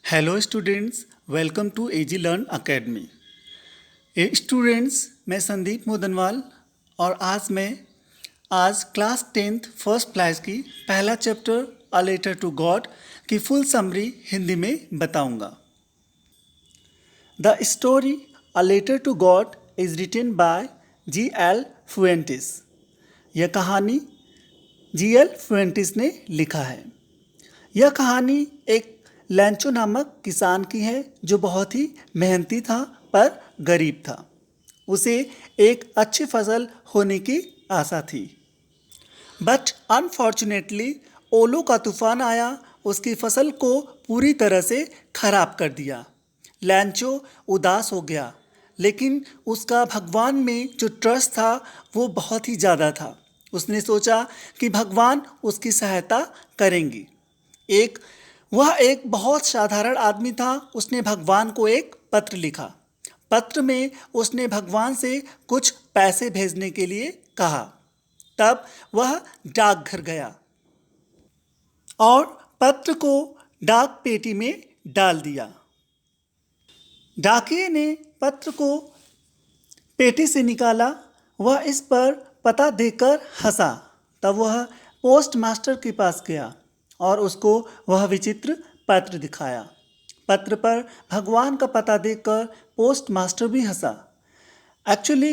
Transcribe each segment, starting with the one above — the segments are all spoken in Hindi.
Hello students, welcome to AG learn academy. Students, मैं संदीप मोदनवाल और आज क्लास 10th फर्स्ट क्लास की पहला chapter a letter to God की फुल समरी हिंदी में बताऊंगा। The story a letter to God is written by G.L. Fuentes. यह कहानी G.L. फुएंटिस ने लिखा है। यह कहानी एक लैंचो नामक किसान की है जो बहुत ही मेहनती था पर गरीब था। उसे एक अच्छी फसल होने की आशा थी, बट अनफॉर्चुनेटली ओलो का तूफान आया, उसकी फसल को पूरी तरह से खराब कर दिया। लैंचो उदास हो गया, लेकिन उसका भगवान में जो ट्रस्ट था वो बहुत ही ज़्यादा था। उसने सोचा कि भगवान उसकी सहायता करेंगी। वह एक बहुत साधारण आदमी था। उसने भगवान को एक पत्र लिखा। पत्र में उसने भगवान से कुछ पैसे भेजने के लिए कहा। तब वह डाकघर गया और पत्र को डाक पेटी में डाल दिया। डाकिये ने पत्र को पेटी से निकाला। वह इस पर पता देकर हंसा। तब वह पोस्ट मास्टर के पास गया और उसको वह विचित्र पत्र दिखाया। पत्र पर भगवान का पता देखकर पोस्ट मास्टर भी हंसा। Actually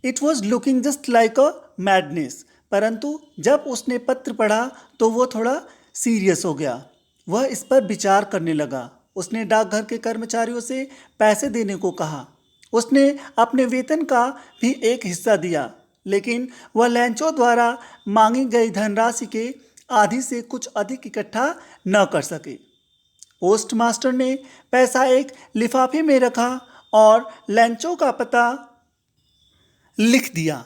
it was looking just like a madness. परंतु जब उसने पत्र पढ़ा तो वो थोड़ा सीरियस हो गया। वह इस पर विचार करने लगा। उसने डाकघर के कर्मचारियों से पैसे देने को कहा। उसने अपने वेतन का भी एक हिस्सा दिया, लेकिन वह लैंचो द्वारा मांगी गई धनराशि के आधी से कुछ अधिक इकट्ठा न कर सके। पोस्ट मास्टर ने पैसा एक लिफाफे में रखा और लैंचो का पता लिख दिया।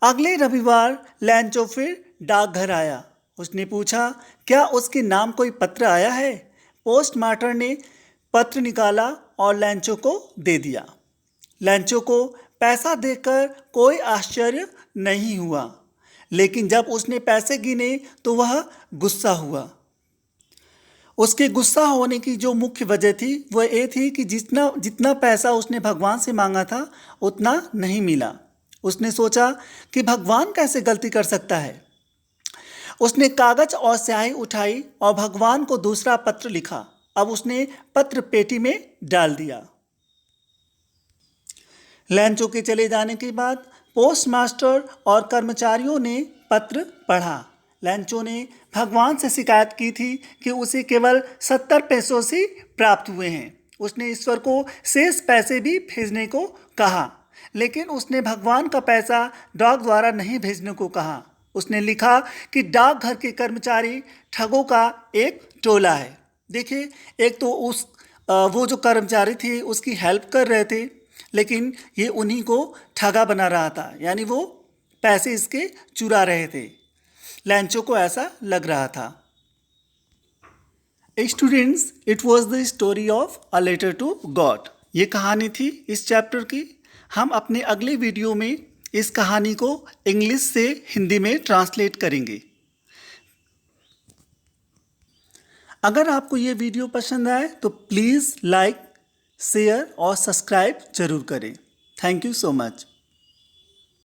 अगले रविवार लैंचो फिर डाकघर आया। उसने पूछा, क्या उसके नाम कोई पत्र आया है? पोस्ट मास्टर ने पत्र निकाला और लैंचो को दे दिया। लैंचो को पैसा देकर कोई आश्चर्य नहीं हुआ, लेकिन जब उसने पैसे गिने तो वह गुस्सा हुआ। उसके गुस्सा होने की जो मुख्य वजह थी वह ये थी कि जितना पैसा उसने भगवान से मांगा था उतना नहीं मिला। उसने सोचा कि भगवान कैसे गलती कर सकता है। उसने कागज और स्याही उठाई और भगवान को दूसरा पत्र लिखा। अब उसने पत्र पेटी में डाल दिया। लैंचो के चले जाने के बाद पोस्ट मास्टर और कर्मचारियों ने पत्र पढ़ा। लैंचो ने भगवान से शिकायत की थी कि उसे केवल 70 पैसों से प्राप्त हुए हैं। उसने ईश्वर को शेष पैसे भी भेजने को कहा, लेकिन उसने भगवान का पैसा डाक द्वारा नहीं भेजने को कहा। उसने लिखा कि डाकघर के कर्मचारी ठगों का एक टोला है। देखिए, एक तो वो जो कर्मचारी थे उसकी हेल्प कर रहे थे, लेकिन ये उन्हीं को ठगा बना रहा था, यानी वो पैसे इसके चुरा रहे थे। लैंचो को ऐसा लग रहा था। Students, it was the story of a letter to God. ये कहानी थी इस चैप्टर की। हम अपने अगले वीडियो में इस कहानी को इंग्लिश से हिंदी में ट्रांसलेट करेंगे। अगर आपको ये वीडियो पसंद आए तो प्लीज़ लाइक, शेयर और सब्सक्राइब जरूर करें। Thank you so much.